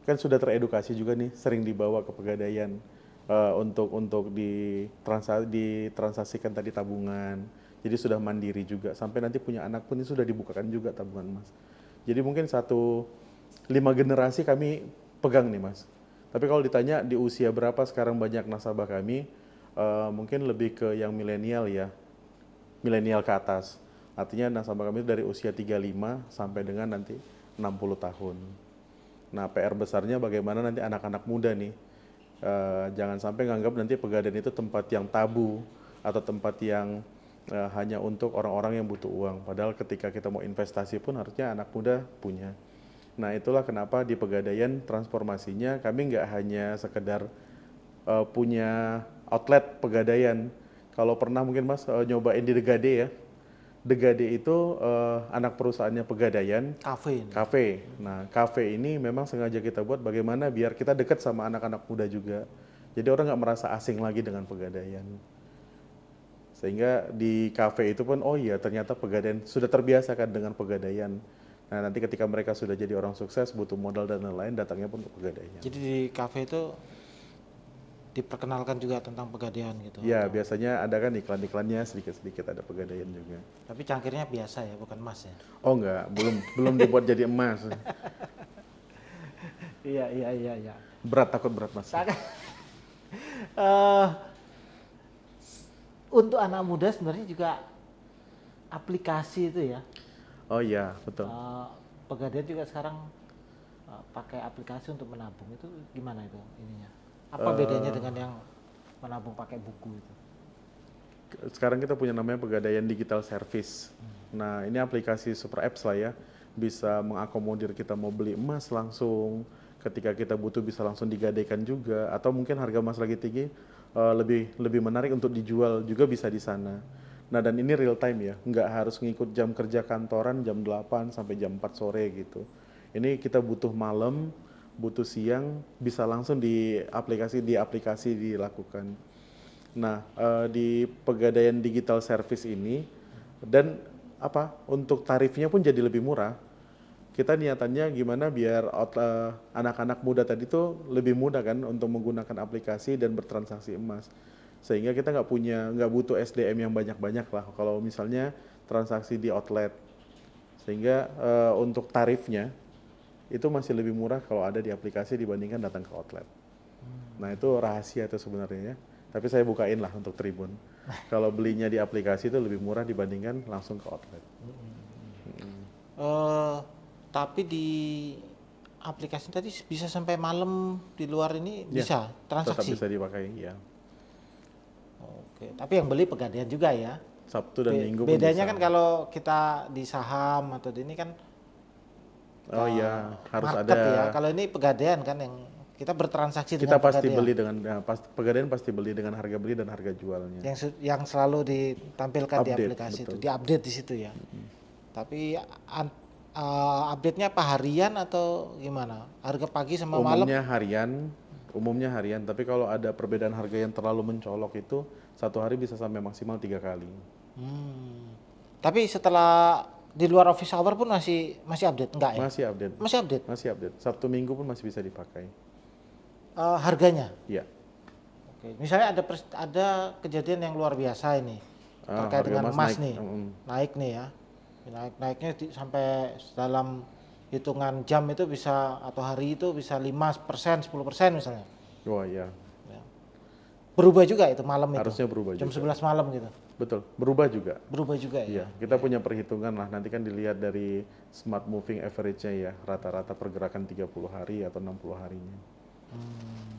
kan sudah teredukasi juga nih, sering dibawa ke Pegadaian untuk ditransaksikan tadi tabungan. Jadi sudah mandiri juga, sampai nanti punya anak pun ini sudah dibukakan juga tabungan emas. Jadi mungkin 5 generasi kami pegang nih Mas. Tapi kalau ditanya di usia berapa sekarang banyak nasabah kami, mungkin lebih ke yang milenial ya, milenial ke atas. Artinya nasabah kami dari usia 35 sampai dengan nanti 60 tahun. Nah, PR besarnya bagaimana nanti anak-anak muda nih, jangan sampai nganggap nanti Pegadaian itu tempat yang tabu atau tempat yang hanya untuk orang-orang yang butuh uang. Padahal ketika kita mau investasi pun harusnya anak muda punya. Nah, itulah kenapa di Pegadaian transformasinya kami nggak hanya sekedar punya outlet Pegadaian. Kalau pernah mungkin Mas nyobain di Degade ya. Degade itu anak perusahaannya Pegadaian, Kafe ini. kafe. Nah, kafe ini memang sengaja kita buat bagaimana biar kita dekat sama anak-anak muda juga. Jadi orang nggak merasa asing lagi dengan Pegadaian. Sehingga di kafe itu pun, oh iya ternyata Pegadaian sudah terbiasa kan dengan Pegadaian. Nah, nanti ketika mereka sudah jadi orang sukses, butuh modal dan lain-lain, datangnya pun ke Pegadaian. Jadi di kafe itu diperkenalkan juga tentang Pegadaian gitu. Ya, biasanya ada kan iklan-iklannya sedikit-sedikit ada Pegadaian juga. Tapi cangkirnya biasa ya, bukan emas ya. Oh enggak, belum dibuat jadi emas. Iya. Takut berat Mas. Eh, untuk anak muda sebenarnya juga aplikasi itu ya. Oh iya, betul. Pegadaian juga sekarang pakai aplikasi untuk menabung, itu gimana itu ininya? Apa bedanya dengan yang menabung pakai buku itu? Sekarang kita punya namanya Pegadaian Digital Service. Nah, ini aplikasi super apps lah ya. Bisa mengakomodir kita mau beli emas langsung, ketika kita butuh bisa langsung digadaikan juga, atau mungkin harga emas lagi tinggi, lebih menarik untuk dijual juga bisa di sana. Nah, dan ini real time ya, nggak harus ngikut jam kerja kantoran jam 8 sampai jam 4 sore gitu. Ini kita butuh malam, butuh siang, bisa langsung di aplikasi dilakukan. Nah, di Pegadaian Digital Service ini dan untuk tarifnya pun jadi lebih murah. Kita niatannya gimana biar anak-anak muda tadi tuh lebih mudah kan untuk menggunakan aplikasi dan bertransaksi emas. Sehingga kita nggak butuh SDM yang banyak-banyak lah kalau misalnya transaksi di outlet. Sehingga untuk tarifnya itu masih lebih murah kalau ada di aplikasi dibandingkan datang ke outlet. Nah, itu rahasia itu sebenarnya ya. Tapi saya bukain lah untuk Tribun. Kalau belinya di aplikasi itu lebih murah dibandingkan langsung ke outlet. Tapi di aplikasi tadi bisa sampai malam di luar ini Ya, bisa transaksi. Tetap bisa dipakai ya. Oke, tapi yang beli Pegadaian juga ya. Sabtu dan Minggu pun Bedanya bisa. kan kalau kita di saham atau di ini kan Oh iya, harus market ada. ya. Kalau ini Pegadaian kan yang kita bertransaksi Kita dengan pasti Pegadaian. beli dengan Pegadaian pasti beli dengan harga beli dan harga jualnya. Yang selalu ditampilkan di Update, aplikasi betul. itu, diupdate di situ ya. Tapi update-nya apa harian atau gimana? Harga pagi sama malam? Umumnya harian. Tapi kalau ada perbedaan harga yang terlalu mencolok itu satu hari bisa sampai maksimal 3 kali. Tapi setelah di luar office hour pun masih update enggak ya? Masih update. Masih update. Masih update. Sabtu Minggu pun masih bisa dipakai. Harganya. Iya. Oke. Misalnya ada kejadian yang luar biasa ini terkait Harga dengan emas naik. nih, naik nih ya, naiknya sampai dalam hitungan jam itu bisa atau hari itu bisa 5%, 10% misalnya. Wah iya. Ya. Berubah juga itu malam itu. Harusnya berubah Jam juga. 11 malam gitu. Betul, berubah juga. Berubah juga ya. Iya, kita punya perhitungan lah, nanti kan dilihat dari smart moving average-nya ya, rata-rata pergerakan 30 hari atau 60 harinya.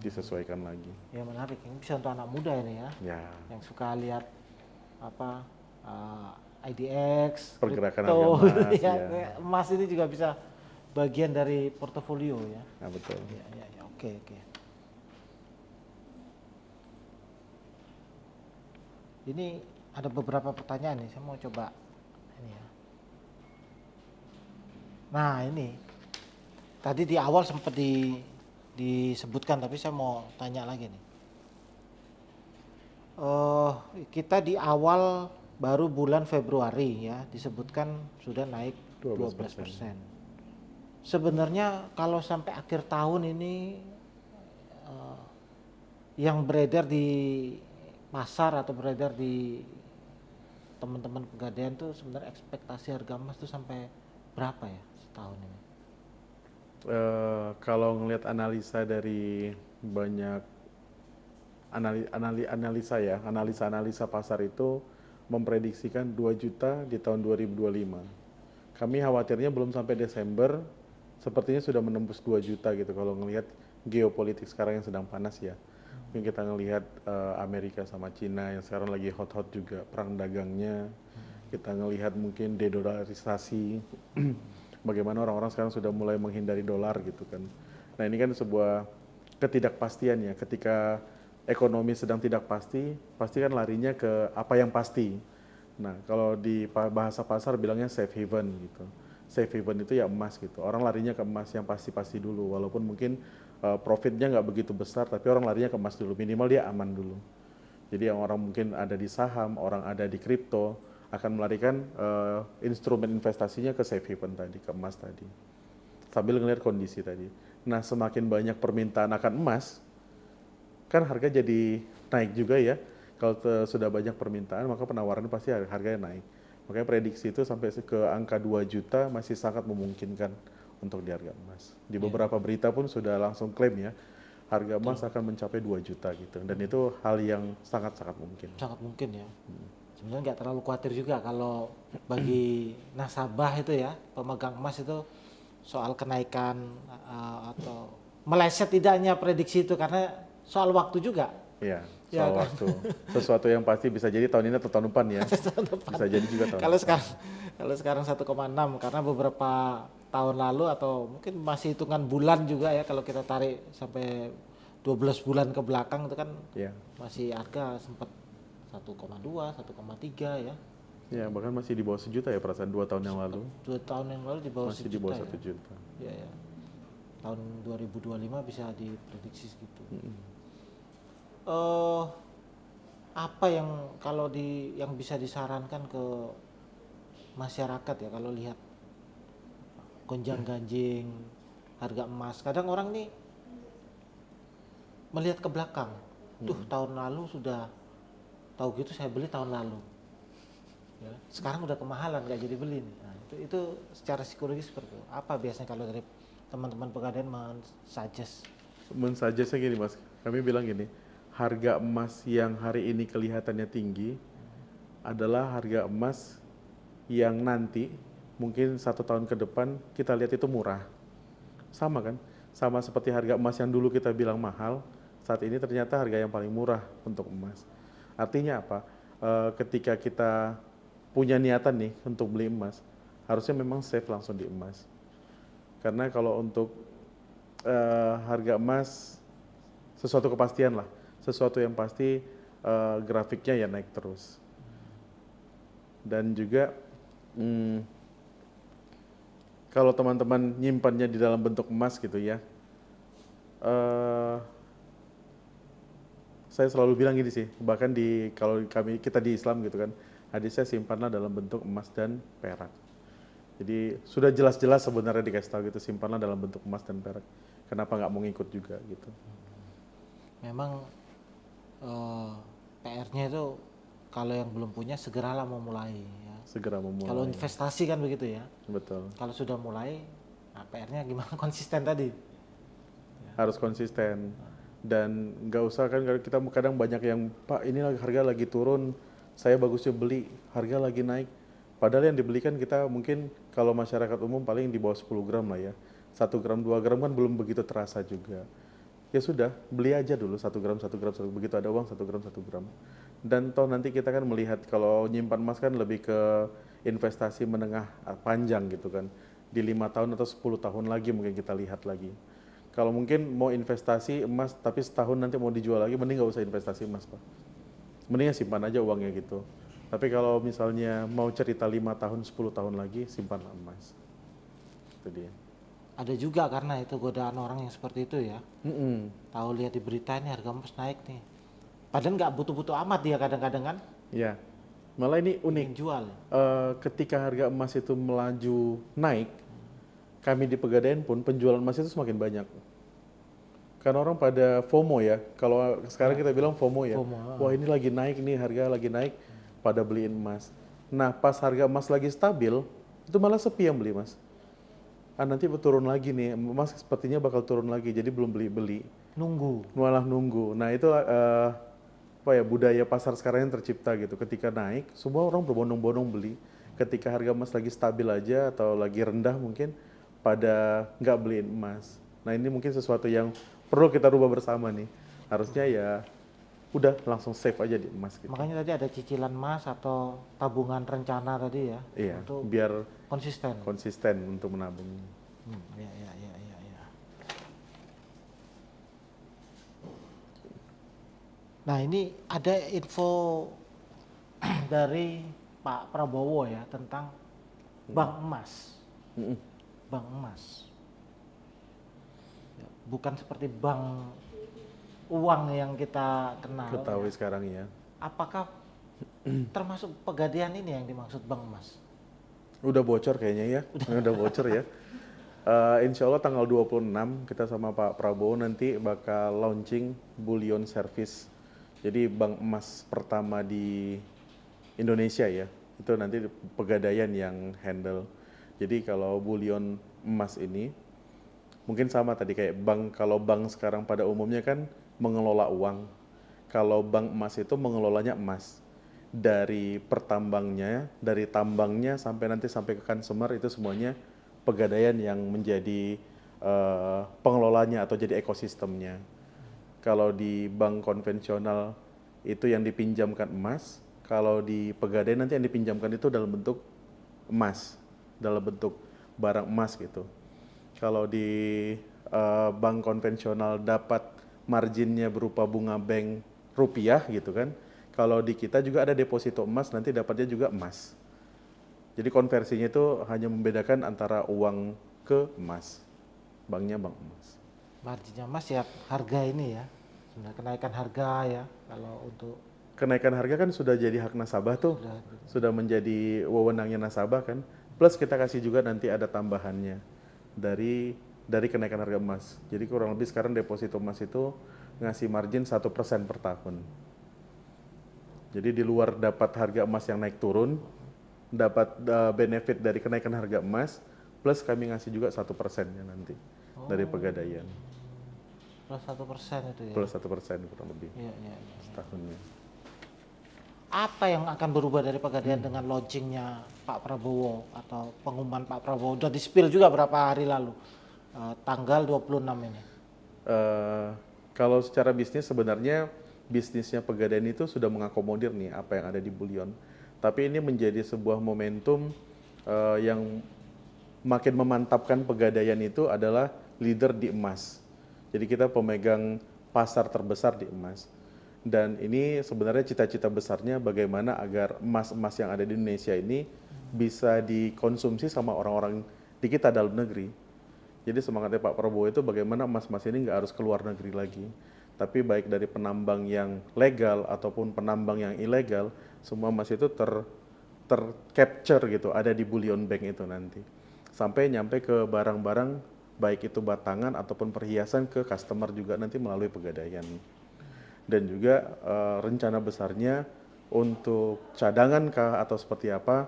Disesuaikan lagi. Ya menarik, ini bisa untuk anak muda ini ya, Ya, yang suka lihat apa IDX, pergerakan kripto, harga emas, ya, ya. emas ini juga bisa bagian dari portofolio ya. Nah, betul. Ya, oke. Ini ada beberapa pertanyaan nih, saya mau coba ini ya. Nah ini, tadi di awal sempat disebutkan, tapi saya mau tanya lagi nih. Kita di awal baru bulan Februari ya, disebutkan sudah naik 12%. Sebenarnya kalau sampai akhir tahun ini yang beredar di pasar atau beredar di teman-teman pegadaian tuh sebenarnya ekspektasi harga emas tuh sampai berapa ya setahun ini? Kalau ngelihat analisa dari banyak analisa pasar itu memprediksikan 2 juta di tahun 2025. Kami khawatirnya belum sampai Desember, sepertinya sudah menembus 2 juta gitu kalau ngelihat geopolitik sekarang yang sedang panas ya. Mungkin kita ngelihat Amerika sama Cina yang sekarang lagi hot-hot juga perang dagangnya. Kita ngelihat mungkin dedolarisasi, bagaimana orang-orang sekarang sudah mulai menghindari dolar gitu kan. Nah ini kan sebuah ketidakpastian ya, ketika ekonomi sedang tidak pasti, pasti kan larinya ke apa yang pasti. Nah kalau di bahasa pasar bilangnya safe haven gitu. Safe haven itu ya emas gitu. Orang larinya ke emas yang pasti-pasti dulu, walaupun mungkin profitnya nggak begitu besar, tapi orang larinya ke emas dulu, minimal dia aman dulu. Jadi yang orang mungkin ada di saham, orang ada di kripto, akan melarikan instrumen investasinya ke safe haven tadi, ke emas tadi. Sambil ngelihat kondisi tadi. Nah semakin banyak permintaan akan emas, kan harga jadi naik juga ya. Kalau sudah banyak permintaan, maka penawaran pasti harganya naik. Makanya prediksi itu sampai ke angka 2 juta masih sangat memungkinkan untuk di harga emas. Di beberapa berita pun sudah langsung klaim ya, harga emas akan mencapai 2 juta gitu. Dan itu hal yang sangat-sangat mungkin. Sangat mungkin ya. Sebenarnya nggak terlalu khawatir juga kalau bagi nasabah itu ya, pemegang emas itu soal kenaikan atau meleset tidaknya prediksi itu, karena soal waktu juga. Iya, Ya soal kan? waktu. Sesuatu yang pasti bisa jadi tahun ini atau tahun depan ya. Bisa jadi juga tahun Kalau depan. sekarang 1,6, karena beberapa tahun lalu atau mungkin masih hitungan bulan juga ya, kalau kita tarik sampai 12 bulan ke belakang itu kan Ya. masih harga sempat 1,2, 1,3 ya. Ya, bahkan masih di bawah 1 juta ya perasaan 2 tahun yang lalu. 2 tahun yang lalu di bawah Masih 1 di bawah juta 1 ya. juta. Ya. Tahun 2025 bisa diprediksi segitu. Apa yang kalau yang bisa disarankan ke masyarakat ya kalau lihat gonjang-ganjing harga emas? Kadang orang nih melihat ke belakang. Tahun lalu sudah tahu gitu saya beli tahun lalu. Ya, sekarang udah kemahalan nggak jadi beli nih. Nah, itu secara psikologis seperti itu. Apa biasanya kalau dari teman-teman pegadaian men-suggest? Men-suggest-nya gini Mas, kami bilang gini, harga emas yang hari ini kelihatannya tinggi adalah harga emas yang nanti mungkin 1 tahun ke depan kita lihat itu murah. Sama kan? Sama seperti harga emas yang dulu kita bilang mahal, saat ini ternyata harga yang paling murah untuk emas. Artinya apa? Ketika kita punya niatan nih untuk beli emas, harusnya memang save langsung di emas. Karena kalau untuk harga emas, sesuatu kepastian lah, sesuatu yang pasti grafiknya ya naik terus. Dan juga kalau teman-teman nyimpannya di dalam bentuk emas gitu ya, saya selalu bilang gini sih, bahkan kalau kita di Islam gitu kan, adik saya simpanlah dalam bentuk emas dan perak. Jadi sudah jelas-jelas sebenarnya dikasih tahu gitu, simpanlah dalam bentuk emas dan perak. Kenapa nggak mau ngikut juga gitu? Memang PR-nya itu kalau yang belum punya segeralah memulai ya. Segera memulai. Kalau investasi kan begitu ya. Betul. Kalau sudah mulai, nah PR-nya gimana konsisten tadi. Harus konsisten dan nggak usah kan, kita kadang banyak yang Pak ini harga lagi turun, saya bagusnya beli, harga lagi naik. Padahal yang dibelikan kita mungkin kalau masyarakat umum paling di bawah 10 gram lah ya. 1 gram, 2 gram kan belum begitu terasa juga. Ya sudah, beli aja dulu 1 gram, 1 gram, begitu ada uang 1 gram, 1 gram. Dan toh nanti kita kan melihat kalau nyimpan emas kan lebih ke investasi menengah panjang gitu kan. Di 5 tahun atau 10 tahun lagi mungkin kita lihat lagi. Kalau mungkin mau investasi emas tapi setahun nanti mau dijual lagi, mending nggak usah investasi emas Pak. Mending simpan aja uangnya gitu. Tapi kalau misalnya mau cerita 5 tahun, 10 tahun lagi, simpanlah emas. Itu dia. Ada juga karena itu godaan orang yang seperti itu ya. Tahu lihat di berita ini harga emas naik nih. Padahal nggak butuh-butuh amat dia kadang-kadang kan. Ya, malah ini unik. Ingin jual. Ketika harga emas itu melaju naik, kami di Pegadaian pun penjualan emas itu semakin banyak. Karena orang pada FOMO ya. Kalau sekarang kita bilang FOMO ya. FOMO, Wah ini lagi naik nih, harga lagi naik, pada beliin emas. Nah pas harga emas lagi stabil, itu malah sepi yang beli mas. Nanti turun lagi nih, emas sepertinya bakal turun lagi, jadi belum beli-beli. Nunggu. Malah nunggu. Nah itu apa ya, budaya pasar sekarang yang tercipta gitu. Ketika naik, semua orang berbondong-bondong beli. Ketika harga emas lagi stabil aja atau lagi rendah mungkin pada nggak beliin emas. Nah ini mungkin sesuatu yang perlu kita rubah bersama nih. Harusnya ya udah langsung save aja di emas gitu. Makanya tadi ada cicilan emas atau tabungan rencana tadi ya. Iya, Untuk biar konsisten. untuk menabung. Ya, ya, ya, ya, ya. Nah ini ada info dari Pak Prabowo ya tentang bank emas. Bank emas. Ya, bukan seperti bank uang yang kita kenal. Ketahui ya. sekarang ya. Apakah termasuk Pegadaian ini yang dimaksud bank emas? Udah bocor kayaknya ya. Udah bocor ya. Insya Allah tanggal 26 kita sama Pak Prabowo nanti bakal launching bullion service. Jadi bank emas pertama di Indonesia ya. Itu nanti Pegadaian yang handle. Jadi kalau bullion emas ini mungkin sama tadi kayak bank, kalau bank sekarang pada umumnya kan mengelola uang. Kalau bank emas itu mengelolanya emas. Dari pertambangnya, dari tambangnya sampai nanti sampai ke consumer itu semuanya Pegadaian yang menjadi pengelolanya atau jadi ekosistemnya. Kalau di bank konvensional itu yang dipinjamkan emas, kalau di Pegadaian nanti yang dipinjamkan itu dalam bentuk emas, dalam bentuk barang emas gitu. Kalau di bank konvensional dapat marginnya berupa bunga bank rupiah gitu kan. Kalau di kita juga ada deposito emas, nanti dapatnya juga emas. Jadi konversinya itu hanya membedakan antara uang ke emas. Banknya bank emas. Marginnya emas ya harga ini ya. Sebenarnya kenaikan harga ya kalau untuk Kenaikan harga kan sudah jadi hak nasabah tuh. sudah Sudah menjadi wewenangnya nasabah kan. Plus kita kasih juga nanti ada tambahannya dari kenaikan harga emas. Jadi kurang lebih sekarang deposito emas itu ngasih margin 1% per tahun. Jadi di luar dapat harga emas yang naik turun, dapat benefit dari kenaikan harga emas, plus kami ngasih juga 1% ya nanti dari Pegadaian. plus 1% itu ya. Plus 1% kurang lebih Iya, iya, iya. setahunnya. Apa yang akan berubah dari Pegadaian dengan launchingnya Pak Prabowo atau pengumuman Pak Prabowo? Udah di-spill juga berapa hari lalu, tanggal 26 ini. Kalau secara bisnis sebenarnya bisnisnya Pegadaian itu sudah mengakomodir nih apa yang ada di bullion. Tapi ini menjadi sebuah momentum yang makin memantapkan Pegadaian itu adalah leader di emas. Jadi kita pemegang pasar terbesar di emas. Dan ini sebenarnya cita-cita besarnya bagaimana agar emas-emas yang ada di Indonesia ini bisa dikonsumsi sama orang-orang di kita dalam negeri. Jadi semangatnya Pak Prabowo itu bagaimana emas-emas ini nggak harus keluar negeri lagi. Tapi baik dari penambang yang legal ataupun penambang yang ilegal, semua emas itu tercapture gitu, ada di bullion bank itu nanti. Sampai nyampe ke barang-barang, baik itu batangan ataupun perhiasan ke customer juga nanti melalui Pegadaian. Dan juga rencana besarnya untuk cadangan kah atau seperti apa,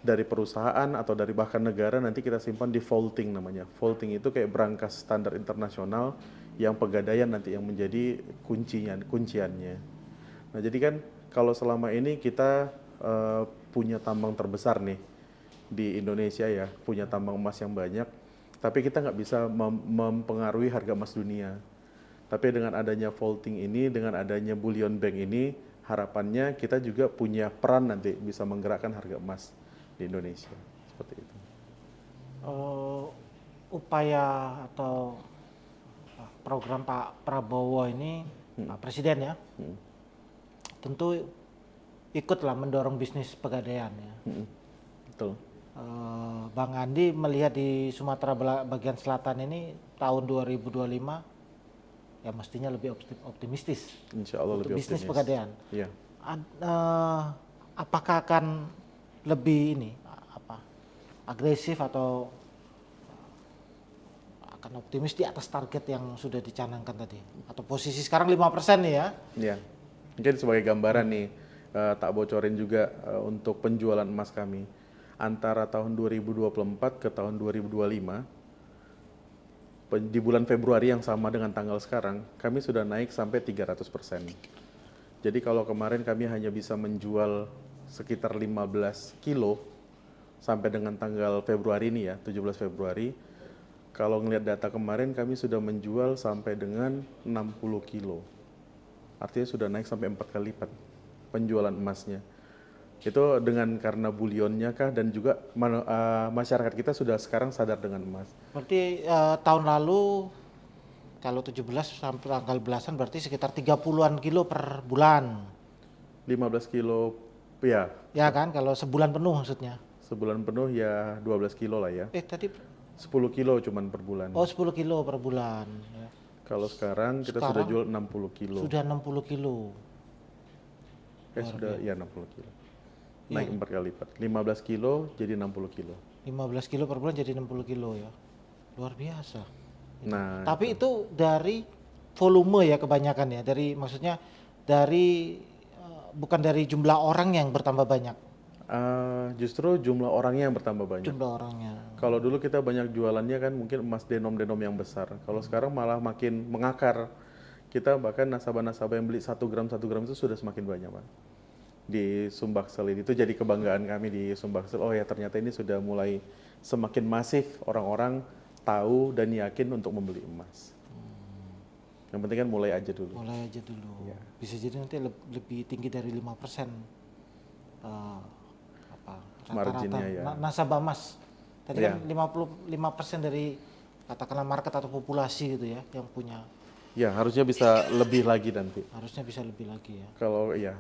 dari perusahaan atau dari bahkan negara nanti kita simpan di vaulting namanya. Vaulting itu kayak berangkas standar internasional yang Pegadaian nanti yang menjadi kunciannya. Nah jadi kan kalau selama ini kita punya tambang terbesar nih di Indonesia ya, punya tambang emas yang banyak, tapi kita nggak bisa mempengaruhi harga emas dunia. Tapi dengan adanya vaulting ini, dengan adanya bullion bank ini, harapannya kita juga punya peran nanti bisa menggerakkan harga emas di Indonesia, seperti itu. Upaya atau program Pak Prabowo ini, Pak Presiden ya, tentu ikutlah mendorong bisnis Pegadaian ya. Betul. Bang Andi melihat di Sumatera bagian selatan ini tahun 2025 ya mestinya lebih optimistis Insya Allah untuk lebih bisnis optimis. Pegadaian. Iya. Apakah akan lebih agresif atau akan optimis di atas target yang sudah dicanangkan tadi? Atau posisi sekarang 5% nih ya? Iya. Mungkin sebagai gambaran nih, tak bocorin juga untuk penjualan emas kami. Antara tahun 2024 ke tahun 2025, di bulan Februari yang sama dengan tanggal sekarang, kami sudah naik sampai 300%. Jadi kalau kemarin kami hanya bisa menjual sekitar 15 kilo sampai dengan tanggal Februari ini ya, 17 Februari, kalau ngelihat data kemarin kami sudah menjual sampai dengan 60 kilo. Artinya sudah naik sampai 4 kali lipat penjualan emasnya. Itu dengan karena bullionnya kah dan juga masyarakat kita sudah sekarang sadar dengan emas. Berarti tahun lalu kalau 17 sampai tanggal belasan berarti sekitar 30-an kilo per bulan. 15 kilo ya. Ya kan, kalau sebulan penuh maksudnya. Sebulan penuh ya 12 kilo lah ya. Tadi 10 kilo cuman per bulan. 10 kilo per bulan. Ya. Kalau sekarang kita sudah jual 60 kilo. Sudah 60 kilo. Sudah ya 60 kilo. Naik 4 kali lipat. 15 kilo jadi 60 kilo. 15 kilo per bulan jadi 60 kilo ya. Luar biasa. Nah, tapi itu dari volume ya kebanyakan ya. Maksudnya dari bukan dari jumlah orang yang bertambah banyak. Justru jumlah orangnya yang bertambah banyak. Jumlah orangnya. Kalau dulu kita banyak jualannya kan mungkin emas denom-denom yang besar. Kalau sekarang malah makin mengakar. Kita bahkan nasabah-nasabah yang beli 1 gram itu sudah semakin banyak, Pak. Di Sumbaksel ini itu jadi kebanggaan kami di Sumbaksel. Oh ya ternyata ini sudah mulai semakin masif orang-orang tahu dan yakin untuk membeli emas. Yang penting kan mulai aja dulu. Mulai aja dulu. Ya. Bisa jadi nanti lebih tinggi dari 5%. Marginnya ya. Nasabah emas. Tadi Ya. kan 55% dari katakanlah market atau populasi gitu ya yang punya. Ya harusnya bisa lebih lagi nanti. Harusnya bisa lebih lagi ya. Kalau ya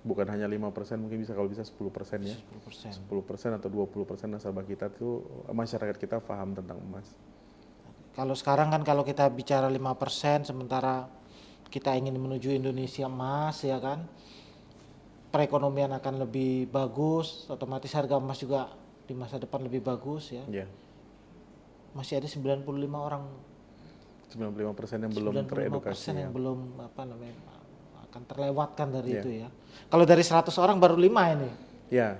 bukan hanya 5%, mungkin bisa kalau bisa 10% ya. 10%. 10% atau 20% nasabah kita tuh, masyarakat kita paham tentang emas. Kalau sekarang kan kalau kita bicara 5%, sementara kita ingin menuju Indonesia emas ya kan, perekonomian akan lebih bagus, otomatis harga emas juga di masa depan lebih bagus ya. Ya. Masih ada 95 orang 95% yang belum 95% teredukasi. yang belum akan terlewatkan dari Iya. itu ya. Kalau dari 100 orang baru 5 ini. Ya,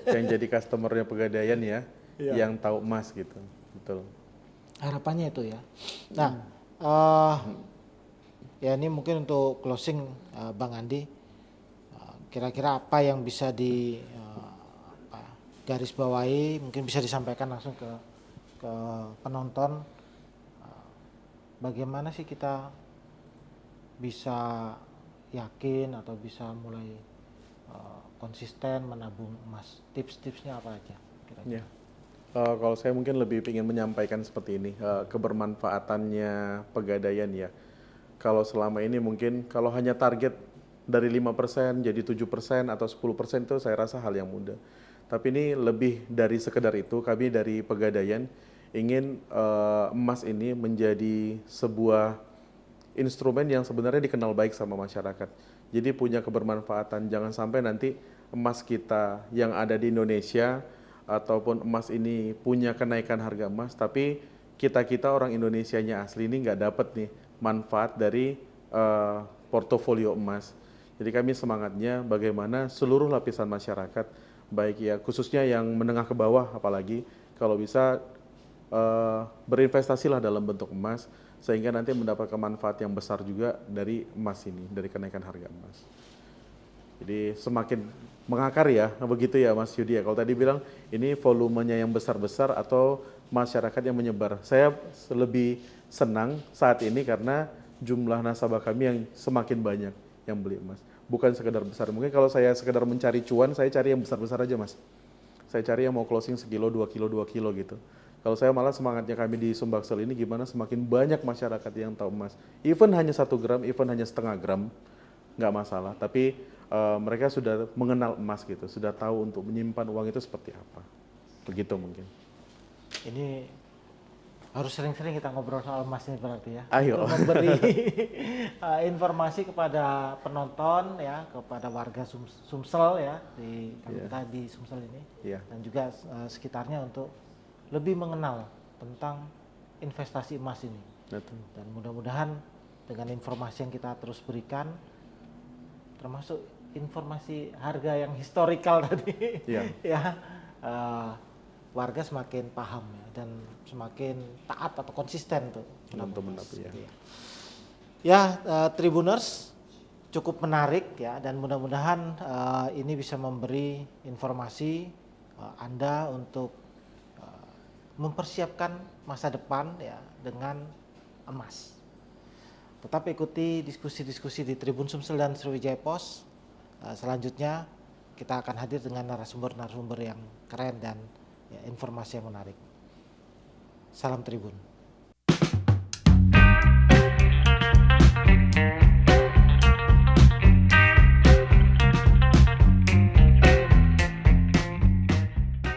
yang jadi customernya Pegadaian ya, Iya. yang tahu emas gitu, betul. Harapannya itu ya. Nah, ya ini mungkin untuk closing Bang Andi, kira-kira apa yang bisa di garis bawahi, mungkin bisa disampaikan langsung ke penonton. Bagaimana sih kita bisa yakin atau bisa mulai konsisten menabung emas? Tips-tipsnya apa aja kira-kira? Ya. Kalau saya mungkin lebih ingin menyampaikan seperti ini, kebermanfaatannya Pegadaian ya. Kalau selama ini mungkin kalau hanya target dari 5% jadi 7% atau 10% itu saya rasa hal yang mudah. Tapi ini lebih dari sekedar itu, kami dari Pegadaian ingin emas ini menjadi sebuah instrumen yang sebenarnya dikenal baik sama masyarakat. Jadi punya kebermanfaatan, jangan sampai nanti emas kita yang ada di Indonesia ataupun emas ini punya kenaikan harga emas, tapi kita orang Indonesianya asli ini nggak dapat nih manfaat dari portofolio emas. Jadi kami semangatnya bagaimana seluruh lapisan masyarakat, baik ya khususnya yang menengah ke bawah, apalagi kalau bisa berinvestasilah dalam bentuk emas sehingga nanti mendapatkan manfaat yang besar juga dari emas ini, dari kenaikan harga emas. Jadi semakin mengakar ya, begitu ya Mas Yudi ya. Kalau tadi bilang ini volumenya yang besar-besar atau masyarakat yang menyebar. Saya lebih senang saat ini karena jumlah nasabah kami yang semakin banyak yang beli emas. Bukan sekedar besar. Mungkin kalau saya sekedar mencari cuan, saya cari yang besar-besar aja Mas. Saya cari yang mau closing sekilo, 2 kilo gitu. Kalau saya malah semangatnya kami di Sumbaksel ini gimana semakin banyak masyarakat yang tahu emas. Even hanya 1 gram, even hanya setengah gram, nggak masalah. Tapi mereka sudah mengenal emas gitu, sudah tahu untuk menyimpan uang itu seperti apa. Begitu mungkin. Ini harus sering-sering kita ngobrol soal emas ini berarti ya. Ayo. Untuk memberi informasi kepada penonton ya, kepada warga Sumsel ya di kita di Sumsel ini, dan juga sekitarnya untuk lebih mengenal tentang investasi emas ini. Betul. Dan mudah-mudahan dengan informasi yang kita terus berikan, termasuk informasi harga yang historikal tadi, ya, warga semakin paham ya, dan semakin taat atau konsisten tuh. Tribuners, cukup menarik ya, dan mudah-mudahan ini bisa memberi informasi Anda untuk mempersiapkan masa depan ya dengan emas. Tetap ikuti diskusi-diskusi di Tribun Sumsel dan Sriwijaya Pos. Selanjutnya kita akan hadir dengan narasumber-narasumber yang keren dan ya, informasi yang menarik. Salam Tribun.